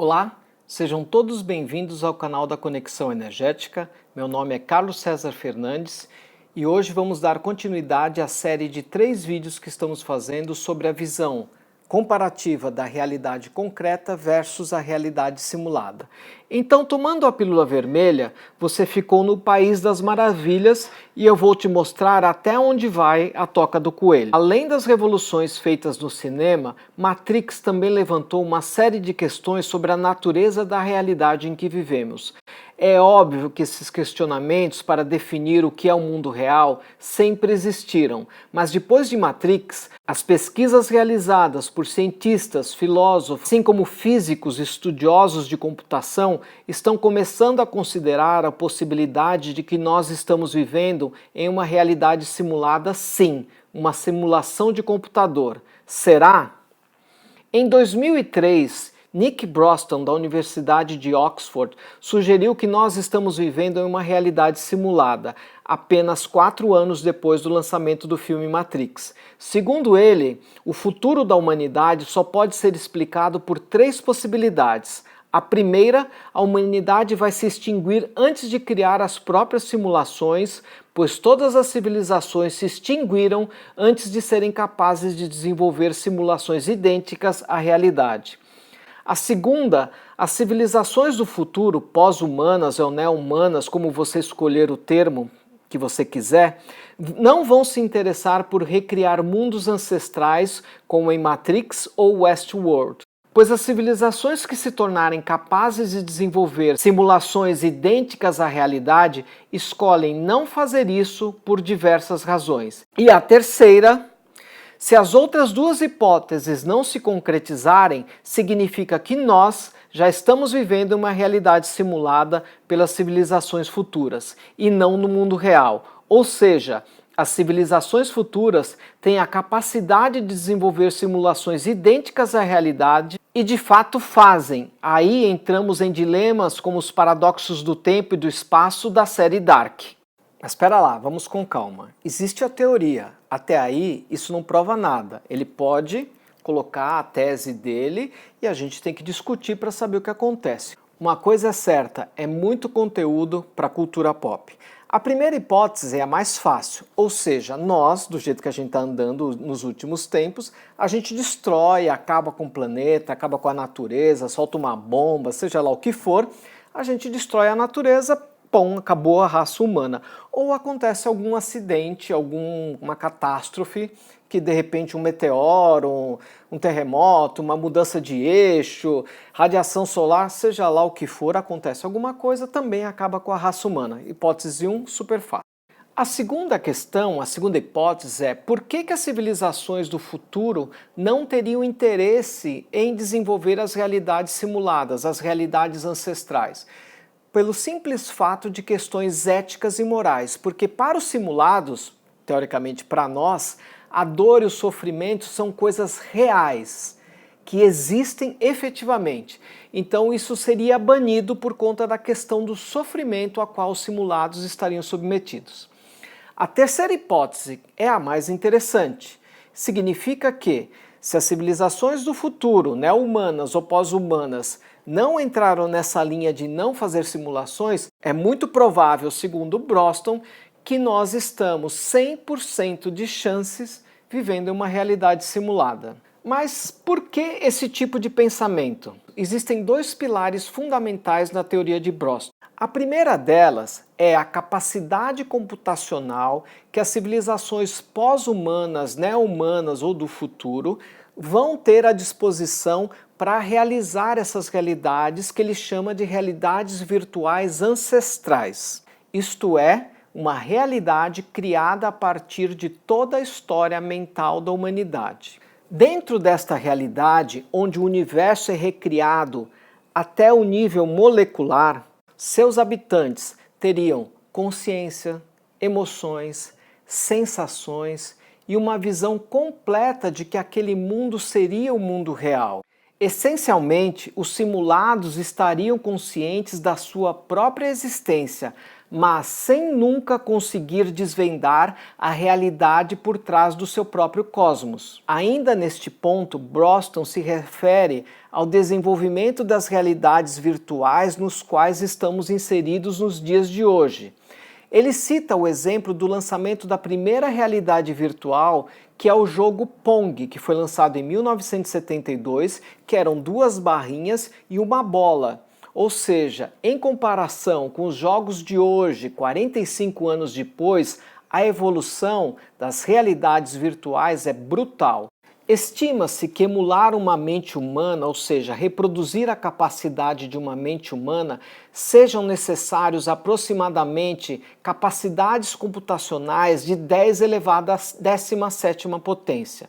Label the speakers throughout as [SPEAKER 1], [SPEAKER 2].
[SPEAKER 1] Olá, sejam todos bem-vindos ao canal da Conexão Energética. Meu nome é Carlos César Fernandes e hoje vamos dar continuidade à série de 3 vídeos que estamos fazendo sobre a visão comparativa da realidade concreta versus a realidade simulada. Então, tomando a pílula vermelha, você ficou no País das Maravilhas e eu vou te mostrar até onde vai a toca do coelho. Além das revoluções feitas no cinema, Matrix também levantou uma série de questões sobre a natureza da realidade em que vivemos. É óbvio que esses questionamentos para definir o que é o mundo real sempre existiram, mas depois de Matrix, as pesquisas realizadas por cientistas, filósofos, assim como físicos estudiosos de computação, estão começando a considerar a possibilidade de que nós estamos vivendo em uma realidade simulada, sim, uma simulação de computador. Será? Em 2003, Nick Bostrom, da Universidade de Oxford, sugeriu que nós estamos vivendo em uma realidade simulada, apenas 4 anos depois do lançamento do filme Matrix. Segundo ele, o futuro da humanidade só pode ser explicado por 3 possibilidades. A primeira, a humanidade vai se extinguir antes de criar as próprias simulações, pois todas as civilizações se extinguiram antes de serem capazes de desenvolver simulações idênticas à realidade. A segunda, as civilizações do futuro, pós-humanas ou neo-humanas, como você escolher o termo que você quiser, não vão se interessar por recriar mundos ancestrais como em Matrix ou Westworld, pois as civilizações que se tornarem capazes de desenvolver simulações idênticas à realidade escolhem não fazer isso por diversas razões. E a terceira, se as outras 2 hipóteses não se concretizarem, significa que nós já estamos vivendo uma realidade simulada pelas civilizações futuras e não no mundo real. Ou seja, as civilizações futuras têm a capacidade de desenvolver simulações idênticas à realidade e de fato fazem. Aí entramos em dilemas como os paradoxos do tempo e do espaço da série Dark. Mas espera lá, vamos com calma. Existe a teoria. Até aí, isso não prova nada. Ele pode colocar a tese dele e a gente tem que discutir para saber o que acontece. Uma coisa é certa, é muito conteúdo para a cultura pop. A primeira hipótese é a mais fácil, ou seja, nós, do jeito que a gente está andando nos últimos tempos, a gente destrói, acaba com o planeta, acaba com a natureza, solta uma bomba, seja lá o que for, a gente destrói a natureza, pum, acabou a raça humana. Ou acontece algum acidente, alguma catástrofe, que de repente um meteoro, um terremoto, uma mudança de eixo, radiação solar, seja lá o que for, acontece alguma coisa, também acaba com a raça humana. Hipótese 1, super fácil. A segunda questão, a segunda hipótese é por que as civilizações do futuro não teriam interesse em desenvolver as realidades simuladas, as realidades ancestrais? Pelo simples fato de questões éticas e morais, porque para os simulados, teoricamente para nós, a dor e o sofrimento são coisas reais, que existem efetivamente. Então isso seria banido por conta da questão do sofrimento a qual os simulados estariam submetidos. A terceira hipótese é a mais interessante. Significa que, se as civilizações do futuro, neo-humanas ou pós-humanas, não entraram nessa linha de não fazer simulações, é muito provável, segundo Bostrom, que nós estamos 100% de chances vivendo uma realidade simulada. Mas por que esse tipo de pensamento? Existem 2 pilares fundamentais na teoria de Bostrom. A primeira delas é a capacidade computacional que as civilizações pós-humanas, neo-humanas ou do futuro vão ter à disposição para realizar essas realidades que ele chama de realidades virtuais ancestrais. Isto é, uma realidade criada a partir de toda a história mental da humanidade. Dentro desta realidade, onde o universo é recriado até o nível molecular, seus habitantes teriam consciência, emoções, sensações e uma visão completa de que aquele mundo seria o mundo real. Essencialmente, os simulados estariam conscientes da sua própria existência, mas sem nunca conseguir desvendar a realidade por trás do seu próprio cosmos. Ainda neste ponto, Broston se refere ao desenvolvimento das realidades virtuais nos quais estamos inseridos nos dias de hoje. Ele cita o exemplo do lançamento da primeira realidade virtual, que é o jogo Pong, que foi lançado em 1972, que eram 2 barrinhas e uma bola. Ou seja, em comparação com os jogos de hoje, 45 anos depois, a evolução das realidades virtuais é brutal. Estima-se que emular uma mente humana, ou seja, reproduzir a capacidade de uma mente humana, sejam necessários aproximadamente capacidades computacionais de 10 elevado à 17ª potência.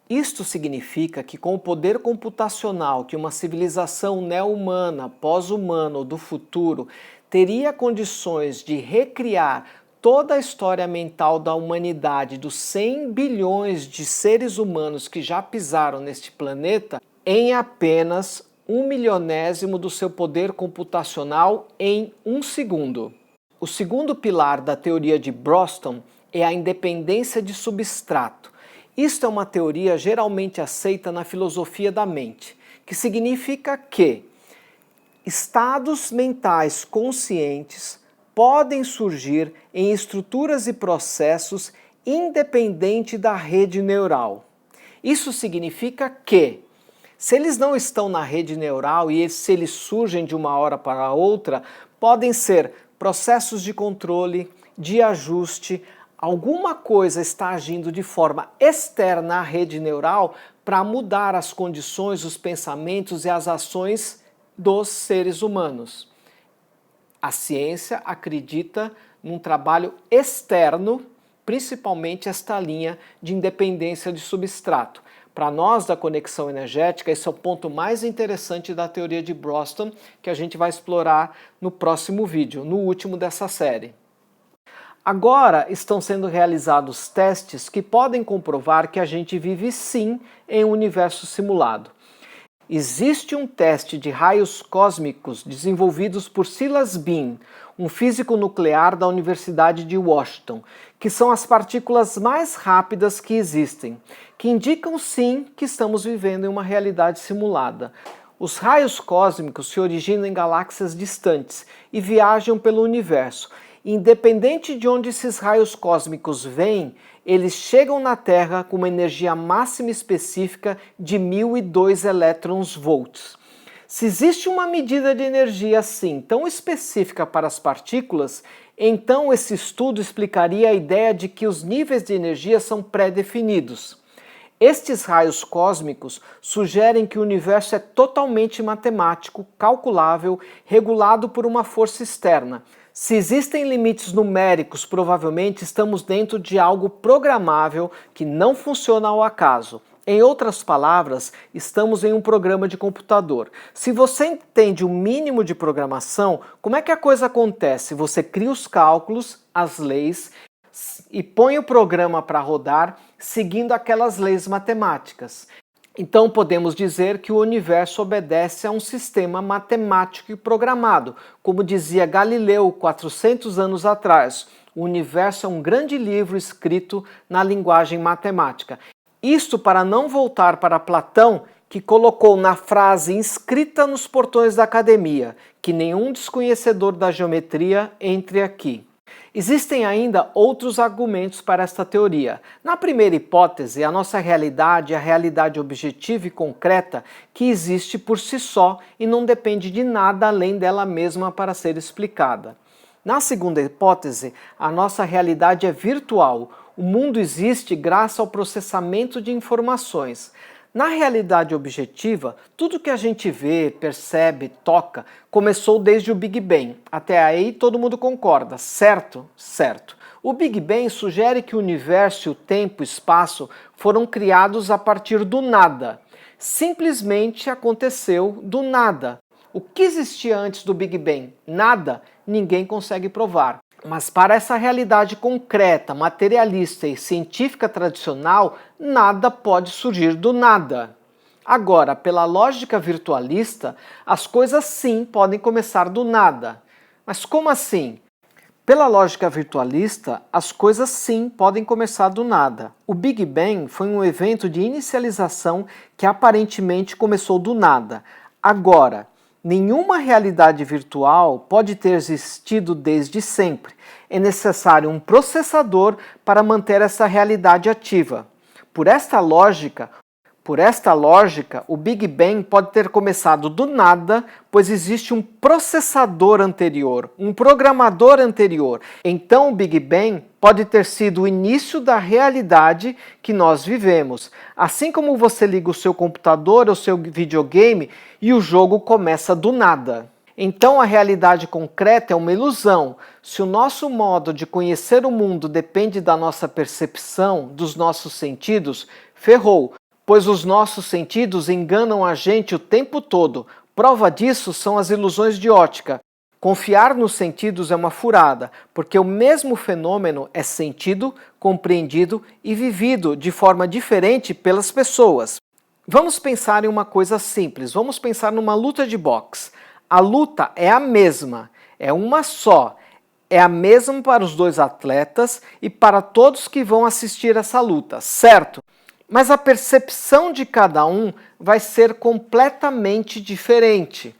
[SPEAKER 1] Isto significa que com o poder computacional que uma civilização neo-humana, pós-humana ou do futuro teria condições de recriar toda a história mental da humanidade, dos 100 bilhões de seres humanos que já pisaram neste planeta, em apenas 1/1000º do seu poder computacional em 1 segundo. O segundo pilar da teoria de Broston é a independência de substrato. Isto é uma teoria geralmente aceita na filosofia da mente, que significa que estados mentais conscientes podem surgir em estruturas e processos independente da rede neural. Isso significa que, se eles não estão na rede neural e se eles surgem de uma hora para outra, podem ser processos de controle, de ajuste, alguma coisa está agindo de forma externa à rede neural para mudar as condições, os pensamentos e as ações dos seres humanos. A ciência acredita num trabalho externo, principalmente esta linha de independência de substrato. Para nós da conexão energética, esse é o ponto mais interessante da teoria de Broston, que a gente vai explorar no próximo vídeo, no último dessa série. Agora estão sendo realizados testes que podem comprovar que a gente vive sim em um universo simulado. Existe um teste de raios cósmicos desenvolvidos por Silas Bean, um físico nuclear da Universidade de Washington, que são as partículas mais rápidas que existem, que indicam sim que estamos vivendo em uma realidade simulada. Os raios cósmicos se originam em galáxias distantes e viajam pelo universo. Independente de onde esses raios cósmicos vêm, eles chegam na Terra com uma energia máxima específica de 1002 elétrons-volts. Se existe uma medida de energia assim tão específica para as partículas, então esse estudo explicaria a ideia de que os níveis de energia são pré-definidos. Estes raios cósmicos sugerem que o universo é totalmente matemático, calculável, regulado por uma força externa. Se existem limites numéricos, provavelmente estamos dentro de algo programável que não funciona ao acaso. Em outras palavras, estamos em um programa de computador. Se você entende o mínimo de programação, como é que a coisa acontece? Você cria os cálculos, as leis e põe o programa para rodar seguindo aquelas leis matemáticas. Então podemos dizer que o universo obedece a um sistema matemático e programado. Como dizia Galileu 400 anos atrás, o universo é um grande livro escrito na linguagem matemática. Isto para não voltar para Platão, que colocou na frase inscrita nos portões da academia, que nenhum desconhecedor da geometria entre aqui. Existem ainda outros argumentos para esta teoria. Na primeira hipótese, a nossa realidade é a realidade objetiva e concreta que existe por si só e não depende de nada além dela mesma para ser explicada. Na segunda hipótese, a nossa realidade é virtual. O mundo existe graças ao processamento de informações. Na realidade objetiva, tudo que a gente vê, percebe, toca, começou desde o Big Bang. Até aí todo mundo concorda, certo? Certo. O Big Bang sugere que o universo, o tempo e o espaço foram criados a partir do nada. Simplesmente aconteceu do nada. O que existia antes do Big Bang? Nada. Ninguém consegue provar. Mas para essa realidade concreta, materialista e científica tradicional, nada pode surgir do nada. Agora, pela lógica virtualista, as coisas sim podem começar do nada. Mas como assim? Pela lógica virtualista, as coisas sim podem começar do nada. O Big Bang foi um evento de inicialização que aparentemente começou do nada. Agora, nenhuma realidade virtual pode ter existido desde sempre. É necessário um processador para manter essa realidade ativa. Por esta lógica, o Big Bang pode ter começado do nada, pois existe um processador anterior, um programador anterior. Então o Big Bang pode ter sido o início da realidade que nós vivemos. Assim como você liga o seu computador ou seu videogame e o jogo começa do nada. Então a realidade concreta é uma ilusão. Se o nosso modo de conhecer o mundo depende da nossa percepção, dos nossos sentidos, ferrou. Pois os nossos sentidos enganam a gente o tempo todo. Prova disso são as ilusões de ótica. Confiar nos sentidos é uma furada, porque o mesmo fenômeno é sentido, compreendido e vivido de forma diferente pelas pessoas. Vamos pensar em uma coisa simples, vamos pensar numa luta de boxe. A luta é a mesma, é uma só. É a mesma para os dois atletas e para todos que vão assistir essa luta, certo? Mas a percepção de cada um vai ser completamente diferente.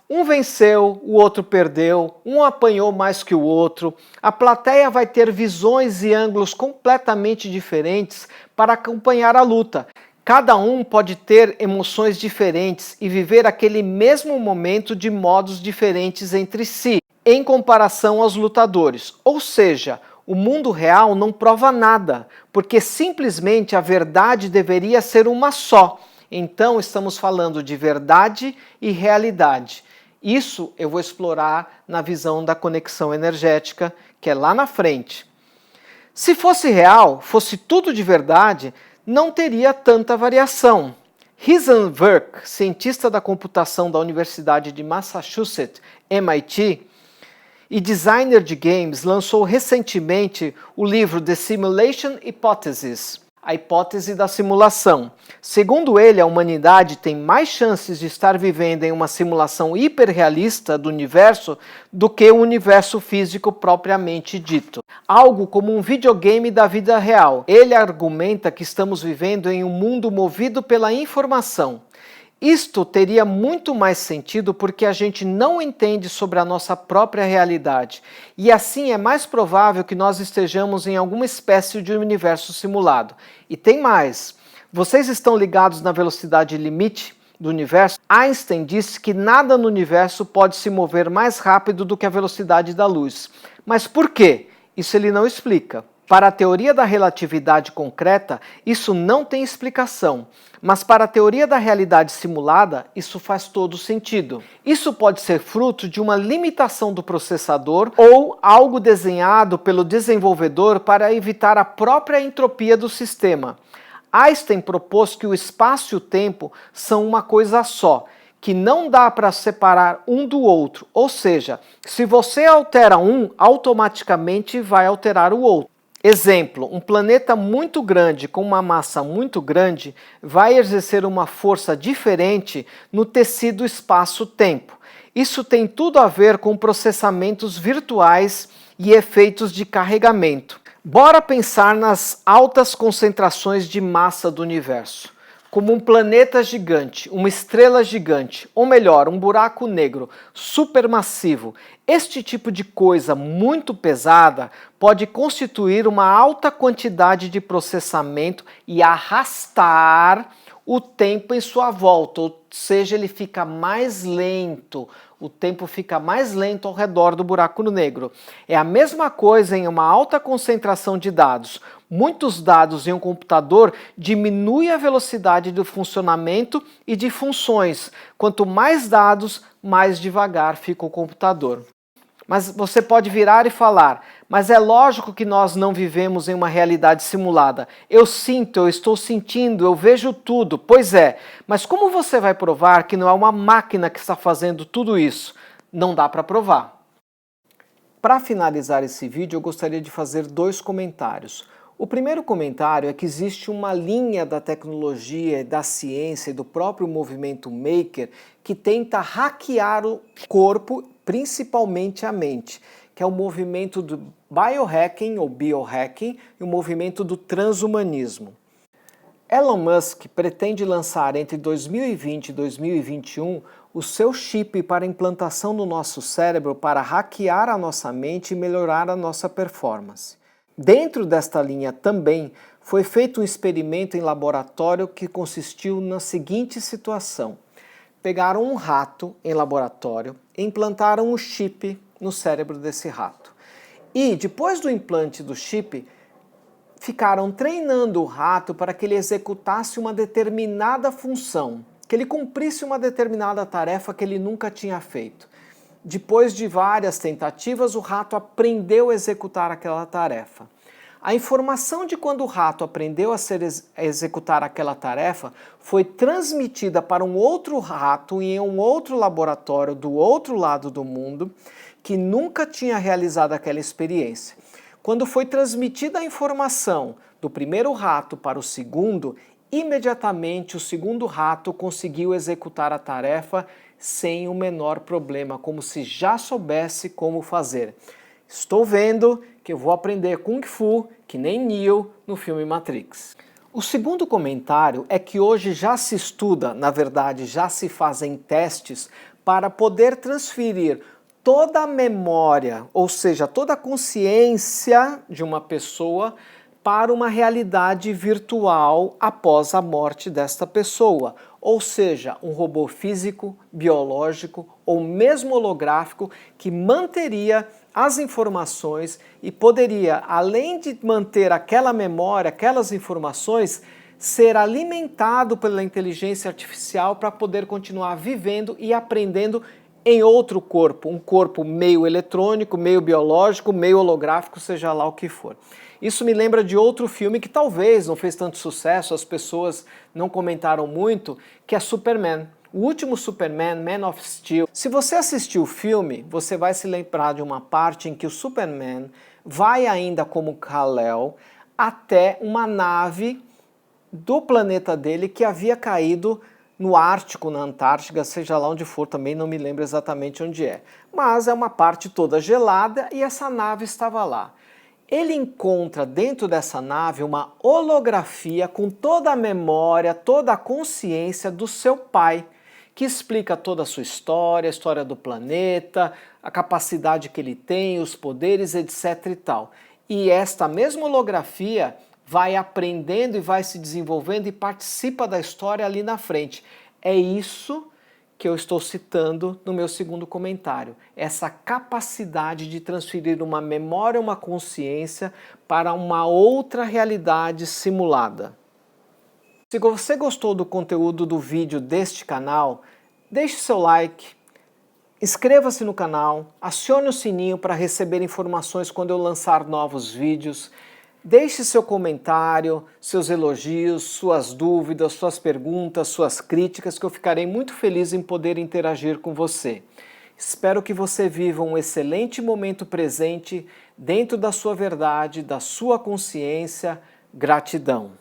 [SPEAKER 1] Um venceu, o outro perdeu, um apanhou mais que o outro. A plateia vai ter visões e ângulos completamente diferentes para acompanhar a luta. Cada um pode ter emoções diferentes e viver aquele mesmo momento de modos diferentes entre si, em comparação aos lutadores. Ou seja, o mundo real não prova nada, porque simplesmente a verdade deveria ser uma só. Então estamos falando de verdade e realidade. Isso eu vou explorar na visão da conexão energética, que é lá na frente. Se fosse real, fosse tudo de verdade, não teria tanta variação. Heisenberg, cientista da computação da Universidade de Massachusetts, MIT, e designer de games, lançou recentemente o livro The Simulation Hypothesis, a hipótese da simulação. Segundo ele, a humanidade tem mais chances de estar vivendo em uma simulação hiperrealista do universo do que o universo físico propriamente dito. Algo como um videogame da vida real. Ele argumenta que estamos vivendo em um mundo movido pela informação. Isto teria muito mais sentido porque a gente não entende sobre a nossa própria realidade e assim é mais provável que nós estejamos em alguma espécie de universo simulado. E tem mais, vocês estão ligados na velocidade limite do universo? Einstein disse que nada no universo pode se mover mais rápido do que a velocidade da luz. Mas por quê? Isso ele não explica. Para a teoria da relatividade concreta, isso não tem explicação, mas para a teoria da realidade simulada, isso faz todo sentido. Isso pode ser fruto de uma limitação do processador ou algo desenhado pelo desenvolvedor para evitar a própria entropia do sistema. Einstein propôs que o espaço e o tempo são uma coisa só, que não dá para separar um do outro, ou seja, se você altera um, automaticamente vai alterar o outro. Exemplo, um planeta muito grande com uma massa muito grande vai exercer uma força diferente no tecido espaço-tempo. Isso tem tudo a ver com processamentos virtuais e efeitos de carregamento. Bora pensar nas altas concentrações de massa do universo. Como um planeta gigante, uma estrela gigante, ou melhor, um buraco negro supermassivo. Este tipo de coisa muito pesada pode constituir uma alta quantidade de processamento e arrastar o tempo em sua volta, ou seja, ele fica mais lento, o tempo fica mais lento ao redor do buraco negro. É a mesma coisa em uma alta concentração de dados. Muitos dados em um computador diminui a velocidade do funcionamento e de funções. Quanto mais dados, mais devagar fica o computador. Mas você pode virar e falar, mas é lógico que nós não vivemos em uma realidade simulada. Eu sinto, eu estou sentindo, eu vejo tudo. Pois é, mas como você vai provar que não é uma máquina que está fazendo tudo isso? Não dá para provar. Para finalizar esse vídeo, eu gostaria de fazer 2 comentários. O primeiro comentário é que existe uma linha da tecnologia, da ciência e do próprio movimento maker que tenta hackear o corpo, principalmente a mente, que é o movimento do biohacking ou biohacking e o movimento do transhumanismo. Elon Musk pretende lançar entre 2020 e 2021 o seu chip para implantação no nosso cérebro para hackear a nossa mente e melhorar a nossa performance. Dentro desta linha também foi feito um experimento em laboratório que consistiu na seguinte situação. Pegaram um rato em laboratório e implantaram um chip no cérebro desse rato. E depois do implante do chip, ficaram treinando o rato para que ele executasse uma determinada função, que ele cumprisse uma determinada tarefa que ele nunca tinha feito. Depois de várias tentativas, o rato aprendeu a executar aquela tarefa. A informação de quando o rato aprendeu a executar aquela tarefa foi transmitida para um outro rato em um outro laboratório do outro lado do mundo que nunca tinha realizado aquela experiência. Quando foi transmitida a informação do primeiro rato para o segundo, imediatamente o segundo rato conseguiu executar a tarefa sem o menor problema, como se já soubesse como fazer. Estou vendo que eu vou aprender Kung Fu, que nem Neo no filme Matrix. O segundo comentário é que hoje já se estuda, na verdade já se fazem testes, para poder transferir toda a memória, ou seja, toda a consciência de uma pessoa para uma realidade virtual após a morte desta pessoa. Ou seja, um robô físico, biológico ou mesmo holográfico que manteria as informações e poderia, além de manter aquela memória, aquelas informações, ser alimentado pela inteligência artificial para poder continuar vivendo e aprendendo em outro corpo, um corpo meio eletrônico, meio biológico, meio holográfico, seja lá o que for. Isso me lembra de outro filme que talvez não fez tanto sucesso, as pessoas não comentaram muito, que é Superman. O último Superman, Man of Steel. Se você assistiu o filme, você vai se lembrar de uma parte em que o Superman vai ainda como Kal-El até uma nave do planeta dele que havia caído no Ártico, na Antártida, seja lá onde for, também não me lembro exatamente onde é. Mas é uma parte toda gelada e essa nave estava lá. Ele encontra dentro dessa nave uma holografia com toda a memória, toda a consciência do seu pai, que explica toda a sua história, a história do planeta, a capacidade que ele tem, os poderes, etc e tal. E esta mesma holografia vai aprendendo e vai se desenvolvendo e participa da história ali na frente. É isso que eu estou citando no meu segundo comentário. Essa capacidade de transferir uma memória, uma consciência para uma outra realidade simulada. Se você gostou do conteúdo do vídeo deste canal, deixe seu like, inscreva-se no canal, acione o sininho para receber informações quando eu lançar novos vídeos. Deixe seu comentário, seus elogios, suas dúvidas, suas perguntas, suas críticas, que eu ficarei muito feliz em poder interagir com você. Espero que você viva um excelente momento presente dentro da sua verdade, da sua consciência. Gratidão.